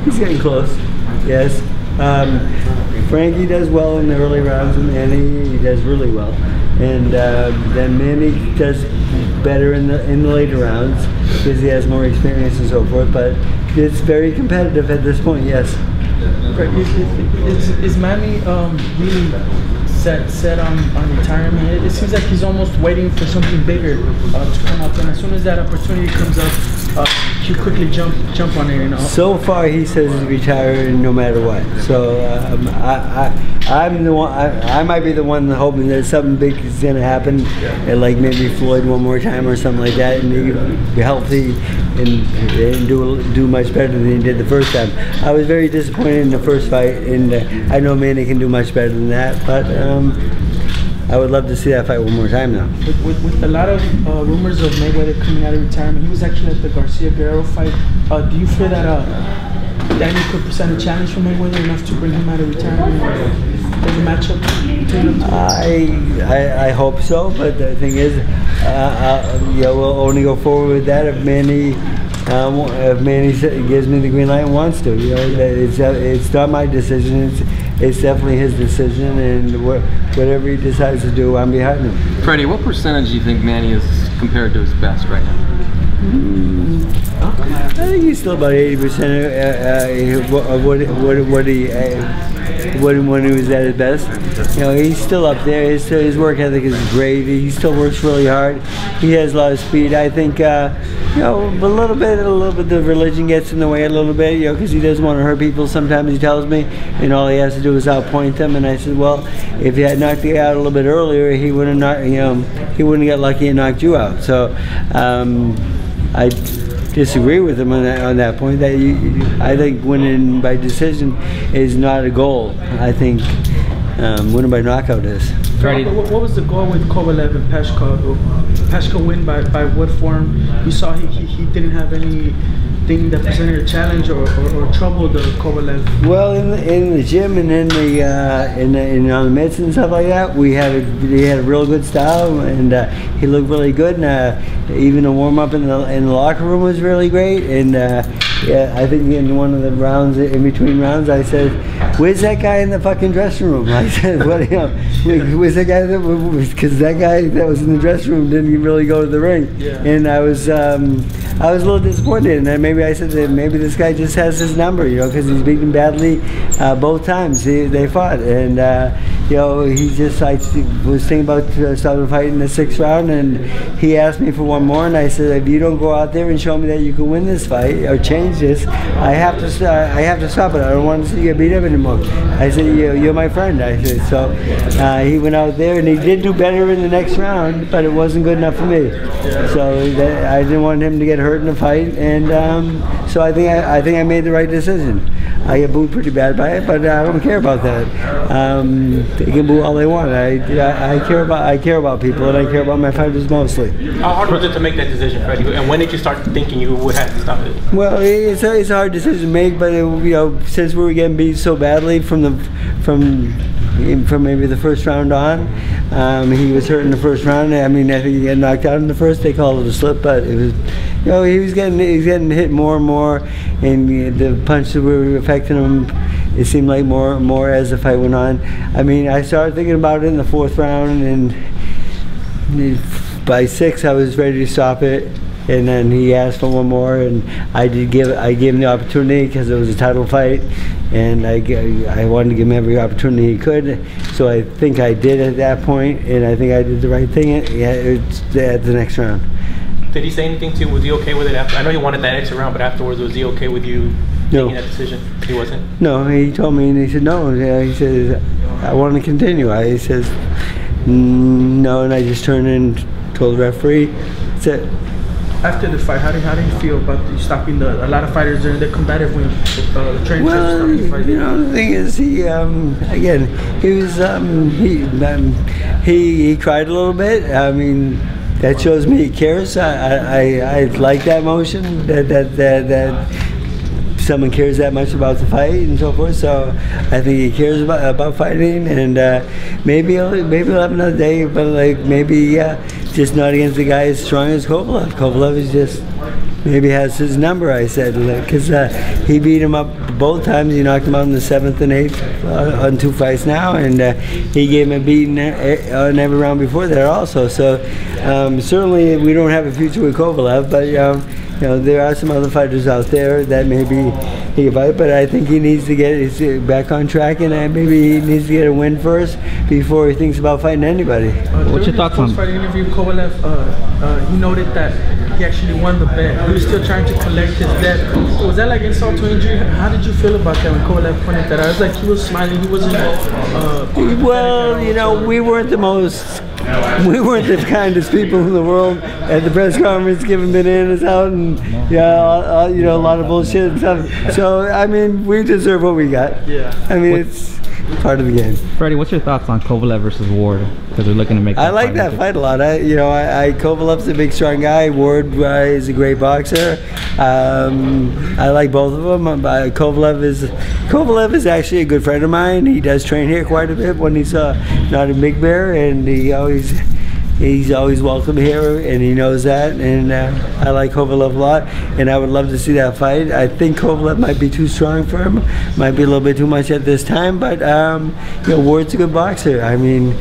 He's getting close. Yes. Frankie does well in the early rounds, and Manny he does really well, and then Manny does better in the later rounds because he has more experience and so forth. But it's very competitive at this point. Yes. Is Manny really set on retirement? It seems like he's almost waiting for something bigger to come up, and as soon as that opportunity comes up, he quickly jump on it. You know. So far, he says he's retiring no matter what. So I'm the one. I might be the one hoping that something big is going to happen, and like maybe Floyd one more time or something like that, and he can be healthy and do much better than he did the first time. I was very disappointed in the first fight, and I know Manny can do much better than that, but I would love to see that fight one more time now. With a lot of rumors of Mayweather coming out of retirement, he was actually at the Garcia-Guerrero fight. Do you feel that Danny could present a challenge for Mayweather enough to bring him out of retirement? There's a matchup between them two? I hope so, but the thing is, we'll only go forward with that if Manny gives me the green light and wants to. You know, it's not my decision. It's definitely his decision, and whatever he decides to do, I'm behind him. Freddie, what percentage do you think Manny is compared to his best right now? I think he's still about 80% of when he was at his best. You know, he's still up there. His work ethic is great. He still works really hard. He has a lot of speed. I think you know, a little bit the religion gets in the way a little bit, you know, because he doesn't want to hurt people. Sometimes he tells me, and all he has to do is outpoint them. And I said, well, if you had knocked the guy out a little bit earlier, he wouldn't he wouldn't get lucky and knocked you out. So I disagree with him on that point. That I think winning by decision is not a goal. I think winning by knockout is. Freddie, what was the goal with Kovalev and Pascal? Pascal win by what form? You saw he didn't have anything that presented a challenge or troubled Kovalev. Well, in the gym and in on the mitts and stuff like that, he had a real good style, and he looked really good. And even the warm up in the locker room was really great. And yeah, I think in one of the rounds, in between rounds, I said, "Where's that guy in the fucking dressing room?" I said, "What? You know, where's that guy?" Because that guy that was in the dressing room didn't really go to the ring, yeah. And I was a little disappointed. And then maybe I said that maybe this guy just has his number, you know, because he's beaten badly both times they fought, and you know, he just I was thinking about starting a fight in the 6th round, and he asked me for one more, and I said, if you don't go out there and show me that you can win this fight or change this, I have to stop it. I don't want to see you get beat up anymore. I said, you're my friend. I said, so he went out there and he did do better in the next round, but it wasn't good enough for me. So I didn't want him to get hurt in the fight, and so I think I made the right decision. I get booed pretty bad by it, but I don't care about that. They can boo all they want. I care about people, and I care about my fighters mostly. How hard was it to make that decision, Freddie? And when did you start thinking you would have to stop it? Well, it's a hard decision to make, but you know, since we were getting beat so badly from maybe the 1st round on, he was hurt in the 1st round. I mean, I think he got knocked out in the 1st. They called it a slip, but it was, you know, he was getting hit more and more, and the punches were affecting him. It seemed like more as the fight went on. I mean, I started thinking about it in the 4th round, and by 6 I was ready to stop it. And then he asked for one more, and I gave him the opportunity because it was a title fight, and I wanted to give him every opportunity he could. So I think I did at that point, and I think I did the right thing at the next round. Did he say anything to you? Was he okay with it after? I know he wanted that extra round, but afterwards, was he okay with you making that decision? He wasn't? No, he told me, and he said no. He says, I want to continue. He says, no, and I just turned and told the referee, that's it. After the fight, how do you feel about stopping a lot of fighters during the combative when the trainers stopping the fight? You know, the thing is, he again, he was he cried a little bit. I mean, that shows me he cares. I like that emotion that someone cares that much about the fight and so forth. So I think he cares about fighting, and maybe he'll have another day, but like maybe just not against the guy as strong as Kovalev. Kovalev is just maybe has his number, I said, because he beat him up both times. He knocked him out in the 7th and 8th on 2 fights now, and he gave him a beating on every round before that also. So certainly we don't have a future with Kovalev, but you know, there are some other fighters out there that maybe he can fight, but I think he needs to get back on track, and maybe he needs to get a win first before he thinks about fighting anybody. What's your thoughts on the post-fight interview? Kovalev, he noted that he actually won the bet. He was still trying to collect his debt. Was that like insult to injury? How did you feel about that when Kovalev pointed that out? It was like he was smiling. He wasn't. Well, you know, we weren't the kindest people in the world at the press conference, giving bananas out and you know, a lot of bullshit and stuff. So I mean, we deserve what we got. Yeah. I mean, it's part of the game. Freddie, what's your thoughts on Kovalev versus Ward? Because they're looking to make. I like that fight a lot. Kovalev's a big, strong guy. Ward is a great boxer. I like both of them. Kovalev is actually a good friend of mine. He does train here quite a bit when he's not in Big Bear, and he's always welcome here, and he knows that. And I like Kovalev a lot, and I would love to see that fight. I think Kovalev might be too strong for him, might be a little bit too much at this time, but you know, Ward's a good boxer. I mean,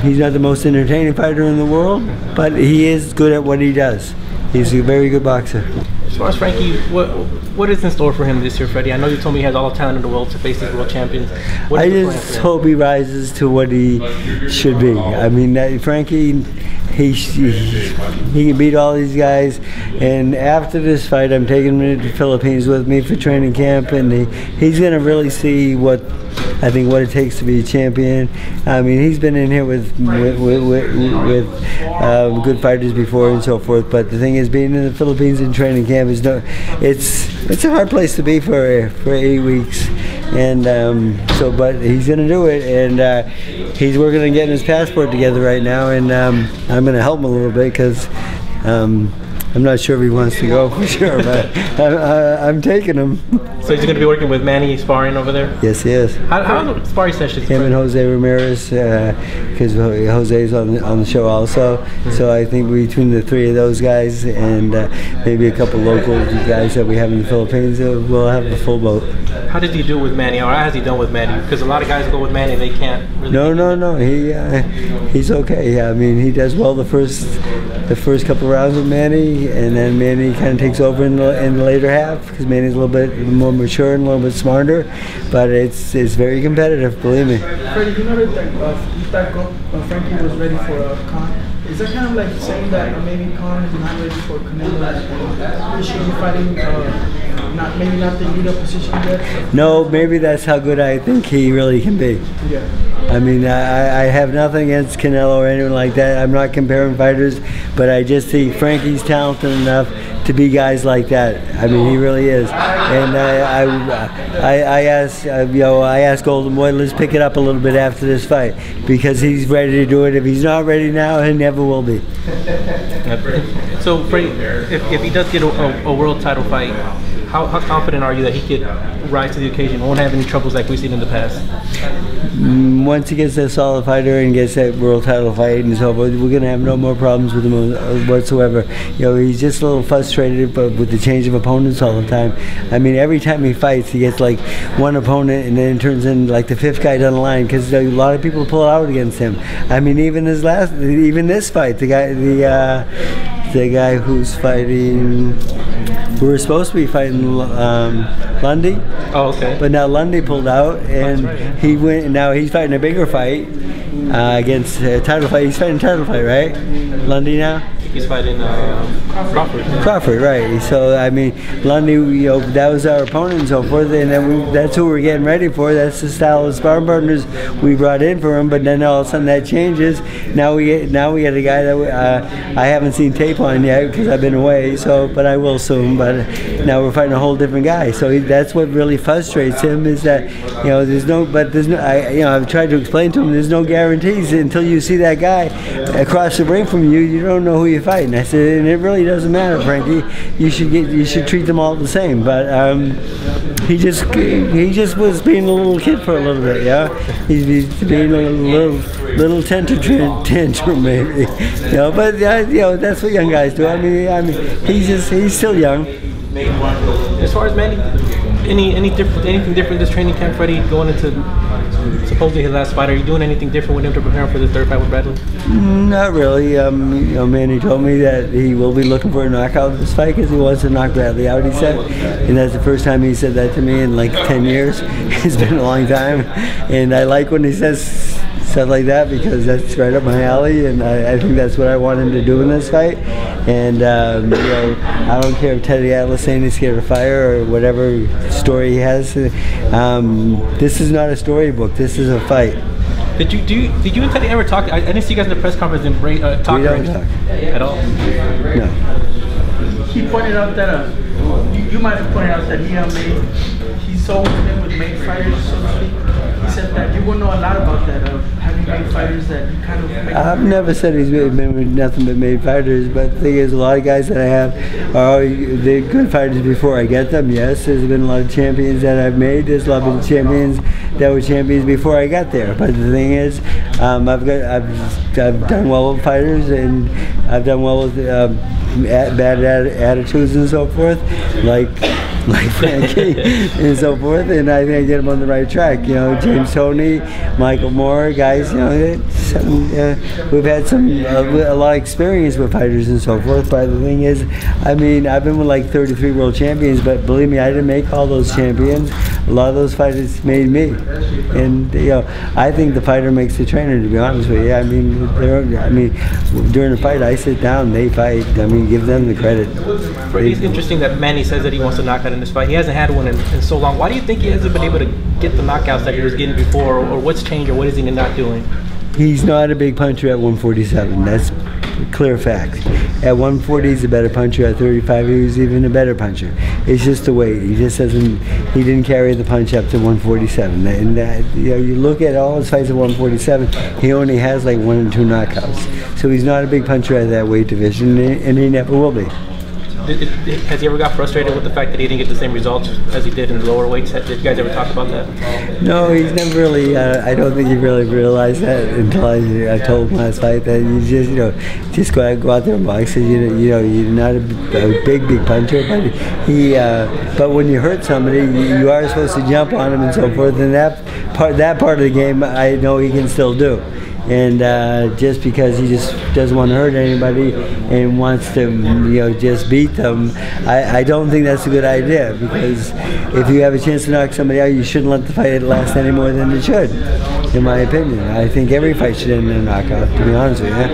he's not the most entertaining fighter in the world, but he is good at what he does. He's a very good boxer. As far as Frankie, what is in store for him this year, Freddie? I know you told me he has all the talent in the world to face these world champions. I just hope he rises to what he should be. I mean, Frankie, he can beat all these guys. And after this fight, I'm taking him to the Philippines with me for training camp, and he's going to really see what it takes to be a champion. I mean, he's been in here with good fighters before and so forth. But the thing is, being in the Philippines in training camp it's a hard place to be for 8 weeks. And but he's going to do it, and he's working on getting his passport together right now. And I'm going to help him a little bit because. I'm not sure if he wants to go for sure, but I'm taking him. So he's going to be working with Manny sparring over there? Yes, he is. How are the sparring sessions? Him and Jose Ramirez, because Jose's on the show also. So I think between the three of those guys and maybe a couple local guys that we have in the Philippines, we'll have a full boat. How did he do with Manny, or how has he done with Manny? Because a lot of guys go with Manny, they can't really. No. He's okay. I mean, he does well the first couple rounds with Manny, and then Manny kind of takes over in the later half because Manny's a little bit more mature and a little bit smarter. But it's very competitive, believe me. Freddie, you noted that you thought Frankie was ready for Khan. Is that kind of like saying that maybe Khan is not ready for Canelo? He should be fighting maybe not the leader position yet? No, maybe that's how good I think he really can be. Yeah. I mean, I have nothing against Canelo or anyone like that. I'm not comparing fighters, but I just think Frankie's talented enough to be guys like that. I mean, he really is. And I asked Golden Boy, let's pick it up a little bit after this fight because he's ready to do it. If he's not ready now, he never will be. So, Freddie, if he does get a world title fight, how confident are you that he could rise to the occasion, won't have any troubles like we've seen in the past? Once he gets that solid fighter and gets that world title fight and so forth, we're going to have no more problems with him whatsoever. You know, he's just a little frustrated with the change of opponents all the time. I mean, every time he fights, he gets like one opponent and then it turns in like the fifth guy down the line because a lot of people pull out against him. I mean, even this fight, the guy who's fighting. We were supposed to be fighting Lundy. Oh, okay. But now Lundy pulled out, and he went. And now he's fighting a bigger fight against a title fight. He's fighting a title fight, right? Lundy now. He's fighting Crawford. Crawford, right? So I mean, Lundy, you know, that was our opponent and so forth, and then that's who we're getting ready for. That's the style of sparring partners we brought in for him. But then all of a sudden that changes. Now we get a guy that I haven't seen tape on yet because I've been away. So, but I will soon. But now we're fighting a whole different guy. So that's what really frustrates him is that there's no. I've tried to explain to him there's no guarantees until you see that guy across the ring from you. You don't know who you're fighting. I said, and it really doesn't matter, Frankie. You should treat them all the same. But he just was being a little kid for a little bit, yeah. He's being a little tantrum maybe. You know, but you know, that's what young guys do. I mean, he's still young. As far as Manny, anything different this training camp, Freddie, going into supposedly his last fight? Are you doing anything different with him to prepare for the third fight with Bradley? Not really. You know, Manny told me that he will be looking for a knockout in this fight because he wants to knock Bradley out, he said. And that's the first time he said that to me in like 10 years. It's been a long time. And I like when he says stuff like that because that's right up my alley, and I think that's what I want him to do in this fight. And you know, I don't care if Teddy Atlas saying he's scared of fire or whatever story he has. This is not a storybook. This is a fight. Did you and Teddy ever talk? I didn't see you guys in the press conference and talk. We don't talk at all. No. He pointed out that you might have pointed out that he's so in with made fighters, so to speak. He said that you will know a lot about that, of having made fighters that you kind of make. I've never said he's been with nothing but made fighters, but the thing is, a lot of guys that I have are they're good fighters before I get them. Yes, there's been a lot of champions that I've made. There's a lot of champions that were champions before I got there. But the thing is, I've done well with fighters, and I've done well with bad attitudes and so forth, like Frankie and so forth, and I think I get them on the right track. You know, James Toney, Michael Moore, guys. You know, we've had a lot of experience with fighters and so forth. But the thing is, I mean, I've been with like 33 world champions, but believe me, I didn't make all those champions. A lot of those fighters made me, and you know, I think the fighter makes the trainer. To be honest with you, I mean, during the fight, I sit down, they fight. I mean, give them the credit. It's interesting that Manny says that he wants to knock out in this fight. He hasn't had one in so long. Why do you think he hasn't been able to get the knockouts that he was getting before, or what's changed, or what is he not doing? He's not a big puncher at 147. That's a clear fact. At 140, he's a better puncher. At 35, he was even a better puncher. It's just the weight. He just doesn't. He didn't carry the punch up to 147. And you know, you look at all his fights at 147, he only has like 1 or 2 knockouts. So he's not a big puncher at that weight division, and he never will be. Has he ever got frustrated with the fact that he didn't get the same results as he did in the lower weights? Did you guys ever talk about that? No, he's never really. I don't think he really realized that until I told him last fight that you just go out there and box. You know, you're not a big puncher, but but when you hurt somebody, you are supposed to jump on him and so forth. And that part of the game, I know he can still do. And just because he just doesn't want to hurt anybody and wants to, you know, just beat them, I don't think that's a good idea, because if you have a chance to knock somebody out, you shouldn't let the fight last any more than it should, in my opinion. I think every fight should end in a knockout, to be honest with you.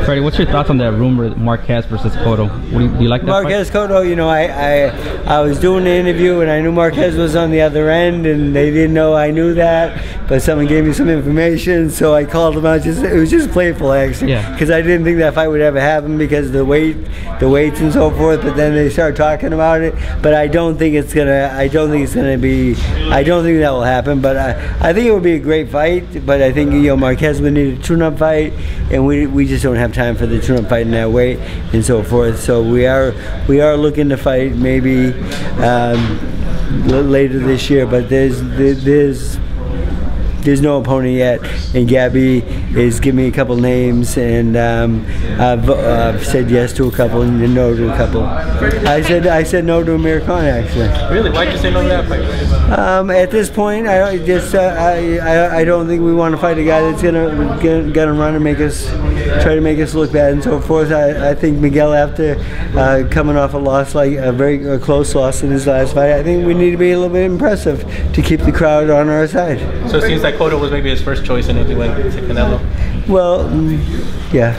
Freddie, what's your thoughts on that rumor, Marquez versus Cotto? Do you like that Marquez fight? Cotto, you know, I was doing the interview and I knew Marquez was on the other end, and they didn't know I knew that, but someone gave me some information, so I called them out. It was just playful, actually, because I didn't think that fight would ever happen because the weights and so forth. But then they started talking about it. But I don't think it's gonna. I don't think that will happen. But I think it would be a great fight. But I think, you know, Marquez would need a tune-up fight, and we just don't have time for the tune-up fight in that weight and so forth. So we are looking to fight maybe later this year. But there's no opponent yet, and Gabby is giving me a couple names, and I've said yes to a couple and no to a couple. I said no to Amir Khan, actually. Really? Why'd you say no to that fight? At this point, I don't think we want to fight a guy that's gonna run and try to make us look bad and so forth. I think Miguel, after coming off a loss, like a very close loss in his last fight, I think we need to be a little bit impressive to keep the crowd on our side. So it seems like Cotto was maybe his first choice, and he went to Canelo. Well, yeah.